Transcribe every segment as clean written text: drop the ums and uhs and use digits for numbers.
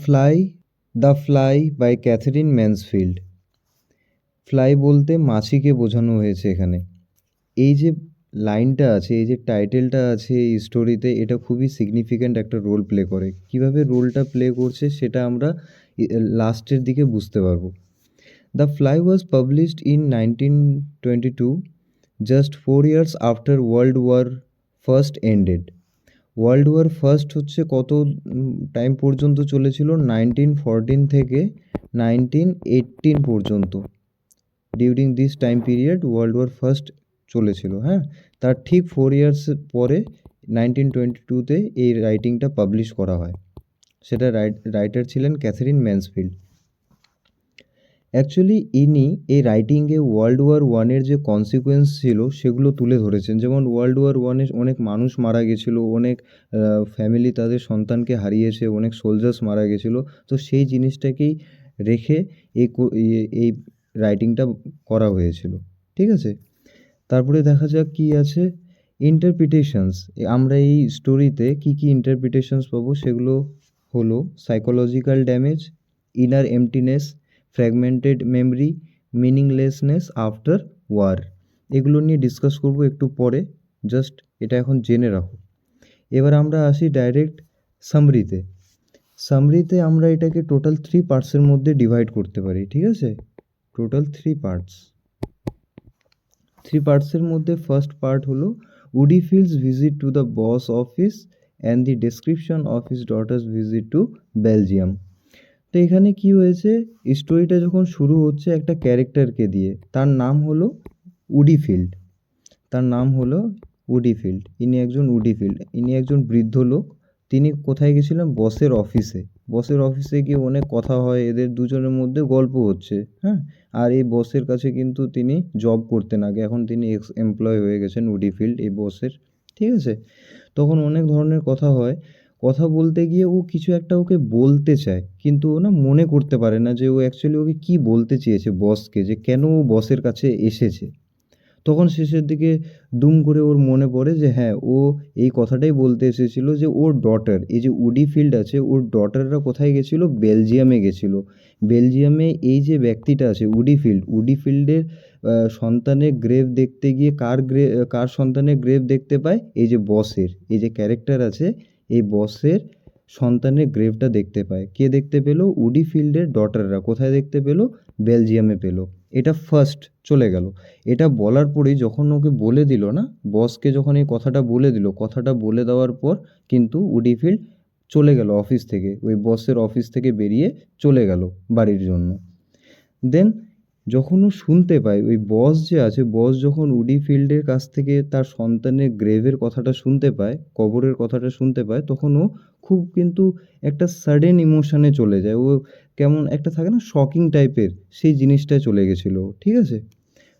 Fly the fly by Katherine Mansfield. Fly বলতে মাছিকে বোঝানো হয়েছে এখানে। এই যে লাইনটা আছে, এই যে টাইটেলটা আছে এই স্টোরিতে, এটা খুবই সিগনিফিক্যান্ট একটা রোল প্লে করে। কীভাবে রোলটা প্লে করছে সেটা আমরা লাস্টের দিকে বুঝতে পারবো। The fly was published in 1922, just 4 years after world war first ended. World war first হচ্ছে কত টাইম পর্যন্ত চলেছিল? 1914 থেকে 1918 পর্যন্ত। During this time period world war first চলেছিল। হ্যাঁ, তার ঠিক 4 years পরে 1922-তে এই রাইটিংটা পাবলিশ করা হয়। সেটা রাইটার ছিলেন ক্যাথরিন ম্যানসফিল্ড। অ্যাকচুয়ালি ইনি এই রাইটিংয়ে ওয়ার্ল্ড ওয়ার ওয়ানের যে কনসিকুয়েন্স ছিল সেগুলো তুলে ধরেছেন। যেমন ওয়ার্ল্ড ওয়ার ওয়ানে অনেক মানুষ মারা গেছিলো, অনেক ফ্যামিলি তাদের সন্তানকে হারিয়েছে, অনেক সোলজার্স মারা গেছিলো। তো সেই জিনিসটাকেই রেখে এই রাইটিংটা করা হয়েছিল। ঠিক আছে, তারপরে দেখা যাক কী আছে ইন্টারপ্রিটেশনস। আমরা এই স্টোরিতে কী কী ইন্টারপ্রিটেশনস পাবো সেগুলো হলো psychological damage, inner এমটিনেস, fragmented memory, মিনিংলেসনেস after war. এগুলো নিয়ে ডিসকাস করব একটু পরে, জাস্ট এটা এখন জেনে রাখো। এবার আমরা আসি ডাইরেক্ট সামরিতে। সামরিতে আমরা এটাকে টোটাল 3 পার্টসের মধ্যে ডিভাইড করতে পারি। ঠিক আছে, টোটাল 3 পার্টস। 3 পার্টসের মধ্যে ফার্স্ট পার্ট হলো Woodifield's visit to the boss office and the description of his daughter's visit to Belgium. তো এখানে কি হয়েছে, স্টোরিটা যখন শুরু হচ্ছে একটা ক্যারেক্টারকে দিয়ে, তার নাম হলো উডিফিল্ড। ইনি একজন বৃদ্ধ লোক। তিনি কোথায় গেছিলেন? বসের অফিসে গিয়ে অনেক কথা হয়, এদের দুজনের মধ্যে গল্প হচ্ছে। হ্যাঁ, আর এই বসের কাছে কিন্তু তিনি জব করতেন আগে, এখন তিনি এক্স এমপ্লয় হয়ে গেছেন উডিফিল্ড এই বসের। ঠিক আছে, তখন অনেক ধরনের কথা হয়। কথা বলতে গিয়ে ও কিছু একটা ওকে বলতে চায়, কিন্তু ও না মনে করতে পারে না যে ও অ্যাকচুয়ালি ওকে কী বলতে চেয়েছে বসকে, যে কেন ও বসের কাছে এসেছে। তখন শেষের দিকে দুম করে ওর মনে পড়ে যে হ্যাঁ, ও এই কথাটাই বলতে এসেছিলো যে ওর ডটার, এই যে উডিফিল্ড আছে, ওর ডটাররা কোথায় গেছিলো? বেলজিয়ামে গেছিলো। বেলজিয়ামে এই যে ব্যক্তিটা আছে উডিফিল্ডের সন্তানের গ্রেভ দেখতে গিয়ে কার সন্তানের গ্রেভ দেখতে পায়? এই যে বসের, এই যে ক্যারেক্টার আছে, এই বসের সন্তানের গ্রেভটা দেখতে পায়। কে দেখতে পেলো? উডিফিল্ডের ডটাররা। কোথায় দেখতে পেলো? বেলজিয়ামে পেলো। এটা ফার্স্ট চলে গেল। এটা বলার পরেই যখন ওকে বলে দিল না, বসকে যখন এই কথাটা বলে দিল, কথাটা বলে দেওয়ার পর কিন্তু উডিফিল্ড চলে গেল অফিস থেকে, ওই বসের অফিস থেকে বেরিয়ে চলে গেল বাড়ির জন্য। দেন যখন ও শুনতে পায়, ওই বস যে আছে, বস যখন উডিফিল্ডের কাছ থেকে তার সন্তানের গ্রেভের কথাটা শুনতে পায়, কবরের কথাটা শুনতে পায়, তখন ও খুব কিন্তু একটা সাডেন ইমোশনে চলে যায়। ও কেমন একটা থাকে না, শকিং টাইপের, সেই জিনিসটায় চলে গেছিলো। ঠিক আছে,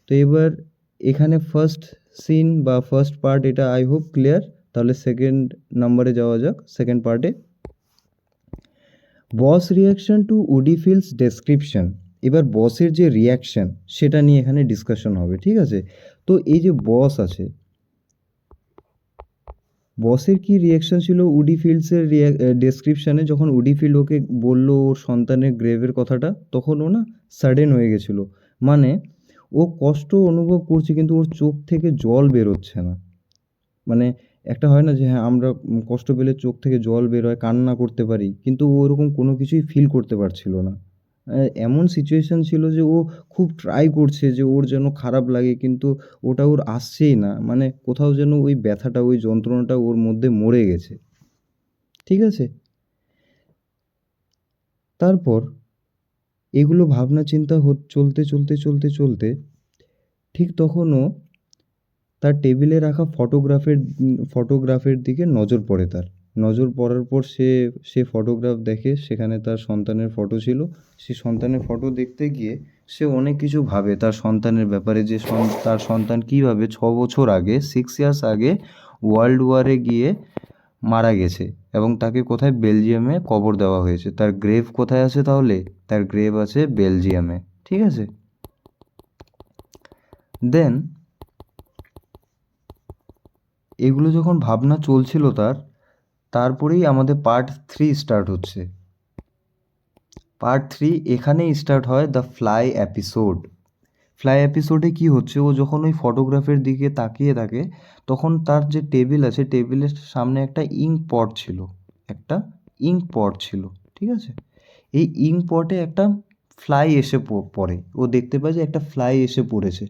তো এবার এখানে ফার্স্ট সিন বা ফার্স্ট পার্ট এটা আই হোপ ক্লিয়ার। তাহলে সেকেন্ড নাম্বারে যাওয়া যাক, সেকেন্ড পার্টে। বস রিয়াকশন টু উডিফিল্ডস ডেসক্রিপশন। এবার বসের যে রিয়াকশান সেটা নিয়ে এখানে ডিসকাশন হবে। ঠিক আছে, তো এই যে বস আছে, বসের কি রিয়াকশান ছিল উডিফিল্ডসের ডেসক্রিপশানে? যখন উডিফিল্ড ওকে বললো ওর সন্তানের গ্রেভের কথাটা, তখন ও না সাডেন হয়ে গেছিলো। মানে ও কষ্ট অনুভব করছে কিন্তু ওর চোখ থেকে জল বেরোচ্ছে না। মানে একটা হয় না যে হ্যাঁ, আমরা কষ্ট পেলে চোখ থেকে জল বের হয়, কান্না করতে পারি, কিন্তু ও ওরকম কোনো কিছুই ফিল করতে পারছিল না। এমন সিচুয়েশান ছিল যে ও খুব ট্রাই করছে যে ওর যেন খারাপ লাগে, কিন্তু ওটা ওর আসছেই না। মানে কোথাও যেন ওই ব্যথাটা, ওই যন্ত্রণাটা ওর মধ্যে মরে গেছে। ঠিক আছে, তারপর এগুলো ভাবনা চিন্তা চলতে ঠিক তখনও তার টেবিলে রাখা ফটোগ্রাফের দিকে নজর পড়ে। তার নজর পড়ার পর সে ফটোগ্রাফ দেখে, সেখানে তার সন্তানের ফটো ছিল। সে সন্তানের ফটো দেখতে গিয়ে সে অনেক কিছু ভাবে তার সন্তানের ব্যাপারে, যে তার সন্তান কীভাবে 6 বছর আগে, 6 years আগে ওয়ার্ল্ড ওয়ারে গিয়ে মারা গেছে, এবং তাকে কোথায়? বেলজিয়ামে কবর দেওয়া হয়েছে। তার গ্রেভ কোথায় আছে তাহলে? তার গ্রেভ আছে বেলজিয়ামে। ঠিক আছে, দেন এগুলো যখন ভাবনা চলছিল তারপরেই আমাদের পার্ট 3 স্টার্ট হচ্ছে। পার্ট 3 এখানেই স্টার্ট হয় দ্য ফ্লাই এপিসোড। ফ্লাই এপিসোডে কী হচ্ছে, ও যখন ওই ফটোগ্রাফের দিকে তাকিয়ে থাকে তখন তার যে টেবিল আছে টেবিলের সামনে একটা ইঙ্ক পট ছিল, একটা ইঙ্ক পট ছিল, ঠিক আছে। এই ইঙ্ক পটে একটা ফ্লাই এসে পড়ে, ও দেখতে পায় যে একটা ফ্লাই এসে পড়েছে।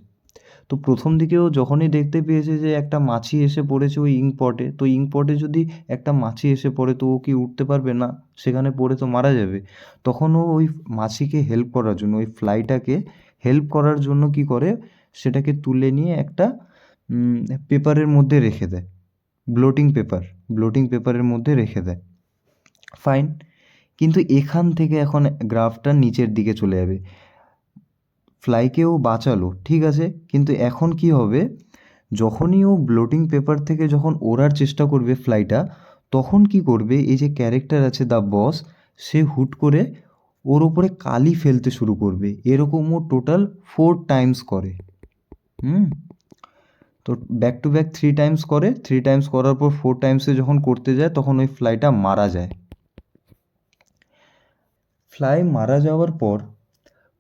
তো প্রথম দিকে ও যখনই দেখতে পেয়েছে যে একটা মাছি এসে পড়েছে ওই ইঙ্ক পটে, তো ইঙ্ক পটে যদি একটা মাছি এসে পড়ে তো ও কি উঠতে পারবে না, সেখানে পড়ে তো মারা যাবে। তখন ও ওই মাছিকে হেল্প করার জন্য, ওই ফ্লাইটাকে হেল্প করার জন্য কি করে, সেটাকে তুলে নিয়ে একটা পেপারের মধ্যে রেখে দেয়, ব্লোটিং পেপারের মধ্যে রেখে দেয়। ফাইন, কিন্তু এখান থেকে এখন গ্রাফটা নিচের দিকে চলে যাবে। ফ্লাইকেও বাঁচালো, ঠিক আছে, কিন্তু এখন কি হবে, যখনই ও ব্লোটিং পেপার থেকে যখন ওড়ার চেষ্টা করবে ফ্লাইটা, তখন কি করবে, এই যে ক্যারেক্টার আছে দ্য বস, সে হুট করে ওর ওপরে কালি ফেলতে শুরু করবে। এরকম ও টোটাল 4 টাইমস করে। তো ব্যাক টু ব্যাক 3 টাইমস করে, 3 টাইমস করার পর 4 টাইমসে যখন করতে যায় তখন ওই ফ্লাইটা মারা যায়। ফ্লাই মারা যাওয়ার পর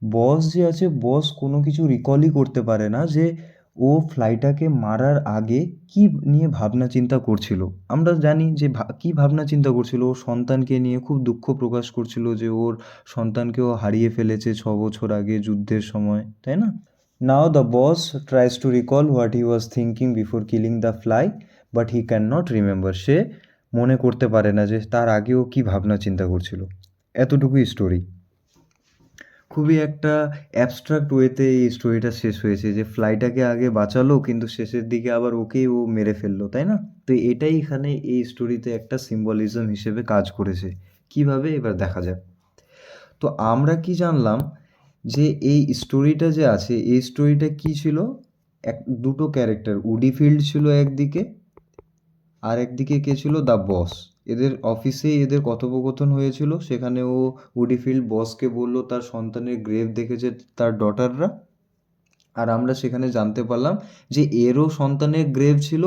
বস যে আছে, বস কোনো কিছু রিকলই করতে পারে না যে ও ফ্লাইটাকে মারার আগে কি নিয়ে ভাবনা চিন্তা করছিল। আমরা জানি যে কী ভাবনা চিন্তা করছিল, ওর সন্তানকে নিয়ে খুব দুঃখ প্রকাশ করছিল যে ওর সন্তানকে ও হারিয়ে ফেলেছে 6 বছর আগে যুদ্ধের সময়, তাই না? Now the boss tries to recall what he was thinking before killing the fly, but he can not remember. সে মনে করতে পারে না যে তার আগেও কী ভাবনা চিন্তা করছিল। এতটুকুই স্টোরি। খুবই একটা অ্যাবস্ট্রাক্ট ওয়েতে এই স্টোরিটা শেষ হয়েছে, যে ফ্লাইটাকে আগে বাঁচালো কিন্তু শেষের দিকে আবার ওকেই ও মেরে ফেললো, তাই না? তো এটাই এখানে এই স্টোরিতে একটা সিম্বলিজম হিসেবে কাজ করেছে। কিভাবে, এবার দেখা যাক। তো আমরা কি জানলাম যে এই স্টোরিটা যে আছে, এই স্টোরিটা কি ছিল, দুটো ক্যারেক্টার, উডি ফিল্ড ছিল একদিকে, আর একদিকে কে ছিল, দ্য বস। এদের অফিসেই এদের কথোপকথন হয়েছিল, সেখানে ও উডিফিল্ড বসকে বলল তার সন্তানের গ্রেভ দেখেছে তার ডটাররা, আর আমরা সেখানে জানতে পারলাম যে এরও সন্তানের গ্রেভ ছিল,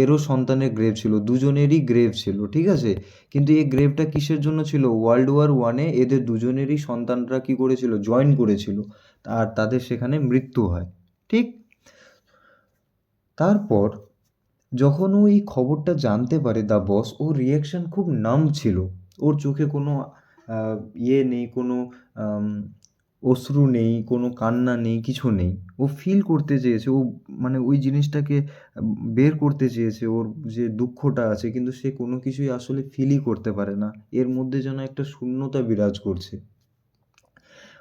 এরও সন্তানের গ্রেভ ছিল, দুজনেরই গ্রেভ ছিল, ঠিক আছে। কিন্তু এই গ্রেভটা কিসের জন্য ছিল, ওয়ার্ল্ড ওয়ার 1 এদের দুজনেরই সন্তানরা কি করেছিল, জয়েন করেছিল, আর তাদের সেখানে মৃত্যু হয়, ঠিক। তারপর যখন ও এই খবরটা জানতে পারে দ্য বস, ওর রিয়াকশান খুব নাম ছিল, ওর চোখে কোনো ইয়ে নেই, কোনো অশ্রু নেই, কোনো কান্না নেই, কিছু নেই। ও ফিল করতে চেয়েছে, ও মানে ওই জিনিসটাকে বের করতে চেয়েছে, ওর যে দুঃখটা আছে, কিন্তু সে কোনো কিছুই আসলে ফিলই করতে পারে না। এর মধ্যে যেন একটা শূন্যতা বিরাজ করছে।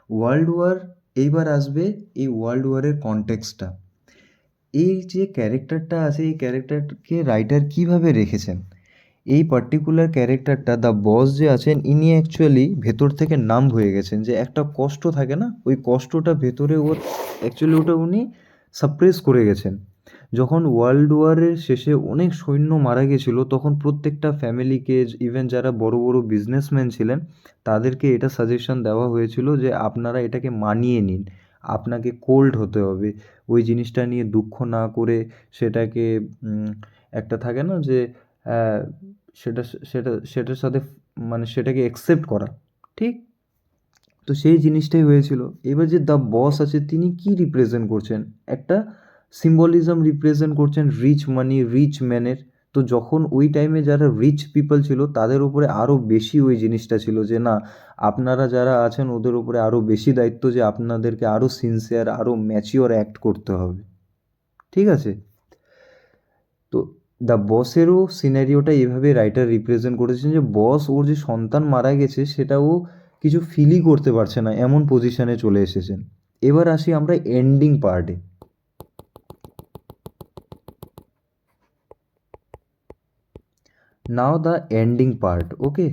ওয়ার্ল্ড ওয়ার এইবার আসবে, এই ওয়ার্ল্ড ওয়ারের কনটেক্সটটা, এই যে ক্যারেক্টারটা আছে, এই ক্যারেক্টারকে রাইটার কীভাবে রেখেছেন। এই পার্টিকুলার ক্যারেক্টারটা দ্য বস যে আছেন, ইনি অ্যাকচুয়ালি ভেতর থেকে নাম্ব হয়ে গেছেন, যে একটা কষ্ট থাকে না, ওই কষ্টটা ভেতরে ওর অ্যাকচুয়ালি ওটা উনি সাপ্রেস করে গেছেন। যখন ওয়ার্ল্ড ওয়ারের শেষে অনেক সৈন্য মারা গেছিলো, তখন প্রত্যেকটা ফ্যামিলিকে, ইভেন যারা বড় বড় বিজনেসম্যান ছিলেন, তাদেরকে এটা সাজেশন দেওয়া হয়েছিল যে আপনারা এটাকে মানিয়ে নিন, আপনাকে কোল্ড হতে হবে, ওই জিনিসটা নিয়ে দুঃখ না করে সেটাকে একটা থাকে না যে সেটা সেটা সেটার সাথে মানে সেটাকে অ্যাকসেপ্ট করা, ঠিক। তো সেই জিনিসটাই হয়েছিল। এবার যে দ্য বস আছে, তিনি কি রিপ্রেজেন্ট করছেন, একটা সিম্বলিজম রিপ্রেজেন্ট করছেন রিচ মানি, রিচ ম্যানের। তো যখন ওই টাইমে যারা রিচ পিপল ছিল তাদের উপরে আরও বেশি ওই জিনিসটা ছিল যে না, আপনারা যারা আছেন ওদের উপরে আরও বেশি দায়িত্ব, যে আপনাদেরকে আরও সিনসিয়ার, আরও ম্যাচিওর অ্যাক্ট করতে হবে, ঠিক আছে। তো দ্য বসেরও সিনারিওটা এভাবে রাইটার রিপ্রেজেন্ট করেছেন যে বস, ওর যে সন্তান মারা গেছে সেটা ও কিছু ফিলই করতে পারছে না, এমন পজিশানে চলে এসেছেন। এবার আসি আমরা এন্ডিং পার্টে। নাও দ্য এন্ডিং পার্ট, ওকে,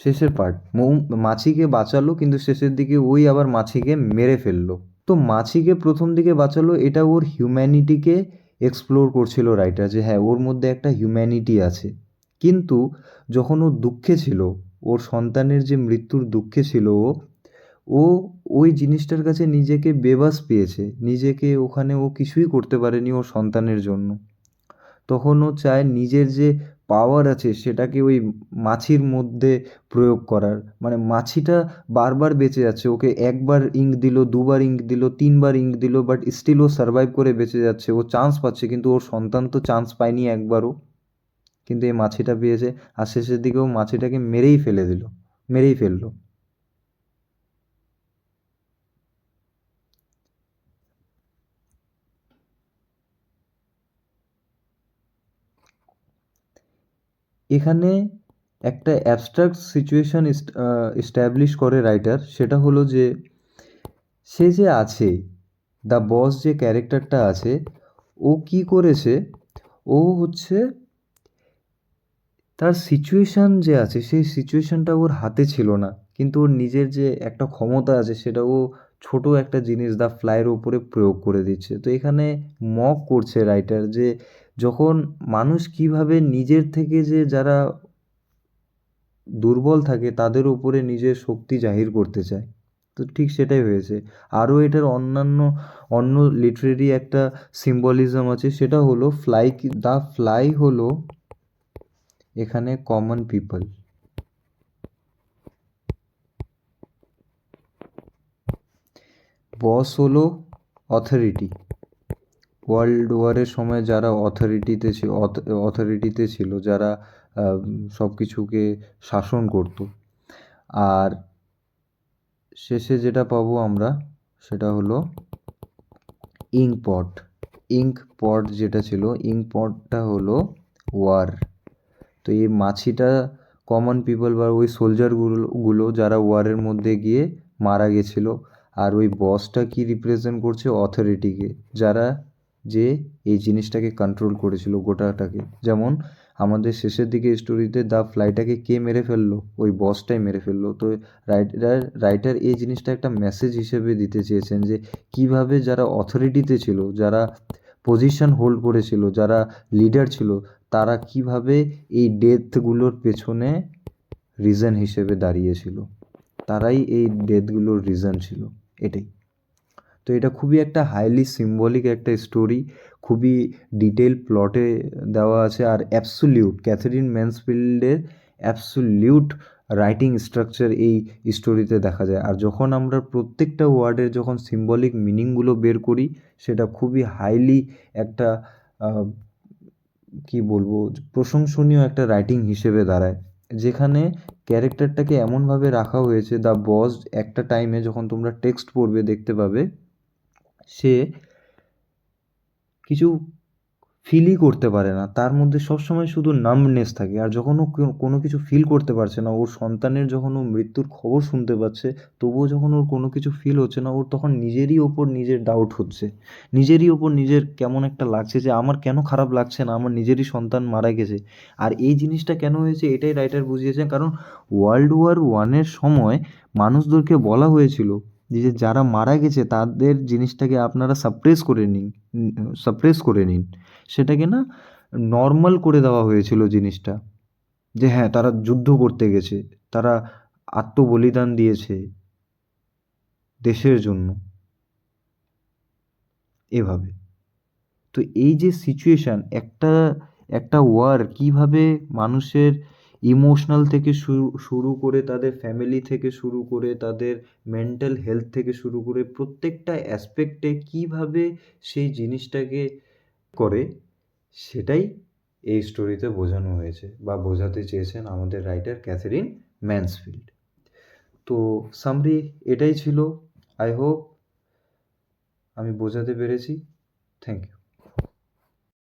শেষের পার্ট। মাছিকে বাঁচালো কিন্তু শেষের দিকে ওই আবার মাছিকে মেরে ফেললো। তো মাছিকে প্রথম দিকে বাঁচালো, এটা ওর হিউম্যানিটিকে এক্সপ্লোর করছিল রাইটার, যে হ্যাঁ ওর মধ্যে একটা হিউম্যানিটি আছে। কিন্তু যখন ও দুঃখে ছিল, ওর সন্তানের যে মৃত্যুর দুঃখে ছিল, ও ওই জিনিসটার কাছে নিজেকে বেবাস পেয়েছে, নিজেকে ওখানে ও কিছুই করতে পারেনি ওর সন্তানের জন্য। তখন ও চায় নিজের যে পাওয়ার আছে সেটাকে ওই মাছির মধ্যে প্রয়োগ করার, মানে মাছিটা বারবার বেঁচে যাচ্ছে, ওকে একবার ইঙ্ক দিল, দুবার ইঙ্ক দিল, তিনবার ইঙ্ক দিল, বাট স্টিল ও সার্ভাইভ করে বেঁচে যাচ্ছে, ও চান্স পাচ্ছে, কিন্তু ওর সন্তান তো চান্স পায়নি একবারও, কিন্তু এই মাছিটা পেয়েছে। আর শেষের দিকেও মাছিটাকে মেরেই ফেললো। এখানে একটা অ্যাবস্ট্রাক্ট সিচুয়েশন এস্টাবলিশ করে রাইটার, সেটা হলো যে সে যে আছে, দ্য বস যে ক্যারেক্টারটা আছে, ও কি করেছে, ও হচ্ছে তার সিচুয়েশান যে আছে সেই সিচুয়েশানটা ওর হাতে ছিল না, কিন্তু ওর নিজের যে একটা ক্ষমতা আছে সেটা ও ছোট একটা জিনিস দ্য ফ্লাইয়ের উপরে প্রয়োগ করে দিচ্ছে। তো এখানে মক করছে রাইটার যে যখন মানুষ কিভাবে নিজের থেকে যে যারা দুর্বল থাকে তাদের উপরে নিজের শক্তি জাহির করতে চায়, তো ঠিক সেটাই হয়েছে। আরও এটার অন্য লিটারেরি একটা সিম্বলিজম আছে, সেটা হলো দ্য ফ্লাই হলো এখানে কমন পিপল, বস হলো অথরিটি। ওয়ার্ল্ড ওয়ারের সময় যারা অথরিটিতে ছিল, যারা সব কিছুকে শাসন করতো। আর শেষে যেটা পাবো আমরা সেটা হলো ইঙ্ক পট যেটা ছিল, ইঙ্ক পটটা হলো ওয়ার। তো এই মাছিটা কমন পিপল বা ওই সোলজারগুলো যারা ওয়ারের মধ্যে গিয়ে মারা গেছিলো। আর ওই বসটা কি রিপ্রেজেন্ট করছে, অথরিটিকে, যারা যে এই জিনিসটাকে কন্ট্রোল করেছিল গোটাটাকে। যেমন আমাদের শেষের দিকে স্টোরিতে দ্য ফ্লাইটাকে কে মেরে ফেললো, ওই বসটাই মেরে ফেললো। তো রাইটার এই জিনিসটা একটা মেসেজ হিসেবে দিতে চেয়েছেন যে কিভাবে যারা অথরিটিতে ছিল, যারা পজিশন হোল্ড করেছিল, যারা লিডার ছিল, তারা কিভাবে এই ডেথগুলোর পেছনে রিজন হিসেবে দাঁড়িয়েছিল, তারাই এই ডেথগুলোর রিজন ছিল, এটাই। তো এটা খুবই একটা হাইলি সিম্বলিক একটা স্টোরি, খুবই ডিটেল প্লটে দেওয়া আছে। আর ক্যাথরিন ম্যানসফিল্ডের অ্যাবসোলিউট রাইটিং স্ট্রাকচার এই স্টোরিতে দেখা যায়। আর যখন আমরা প্রত্যেকটা ওয়ার্ডের যখন সিম্বলিক মিনিংগুলো বের করি, সেটা খুবই হাইলি একটা কি বলবো, প্রশংসনীয় একটা রাইটিং হিসেবে দাঁড়ায়, যেখানে ক্যারেক্টারটাকে এমনভাবে রাখা হয়েছে। দ্য বস একটা টাইমে যখন তোমরা টেক্সট পড়বে দেখতে পাবে সে কিছু ফিলই করতে পারে না, তার মধ্যে সবসময় শুধু নাম্বনেস থাকে। আর যখন ও কোনো কিছু ফিল করতে পারছে না, ওর সন্তানের যখন ও মৃত্যুর খবর শুনতে পাচ্ছে, তবুও যখন ওর কোনো কিছু ফিল হচ্ছে না, ওর তখন নিজেরই ওপর নিজের ডাউট হচ্ছে, নিজেরই ওপর নিজের কেমন একটা লাগছে যে আমার কেন খারাপ লাগছে না, আমার নিজেরই সন্তান মারা গেছে। আর এই জিনিসটা কেন হয়েছে এটাই রাইটার বুঝিয়েছেন, কারণ ওয়ার্ল্ড ওয়ার 1 সময় মানুষদেরকে বলা হয়েছিল যে যারা মারা গেছে তাদের জিনিসটাকে আপনারা সাপ্রেস করে নিন, সেটাকে না নর্মাল করে দেওয়া হয়েছিল জিনিসটা, যে হ্যাঁ তারা যুদ্ধ করতে গেছে, তারা আত্মবলিদান দিয়েছে দেশের জন্য, এভাবে। তো এই যে সিচুয়েশান, একটা ওয়ার কীভাবে মানুষের ইমোশনাল থেকে শুরু করে তাদের ফ্যামিলি থেকে শুরু করে তাদের মেন্টাল হেলথ থেকে শুরু করে প্রত্যেকটা অ্যাসপেক্টে কীভাবে সেই জিনিসটাকে করে, সেটাই এই স্টোরিতে বোঝানো হয়েছে বা বোঝাতে চেয়েছেন আমাদের রাইটার ক্যাথরিন ম্যানসফিল্ড। তো সামরি এটাই ছিল। আই হোপ আমি বোঝাতে পেরেছি। Thank you.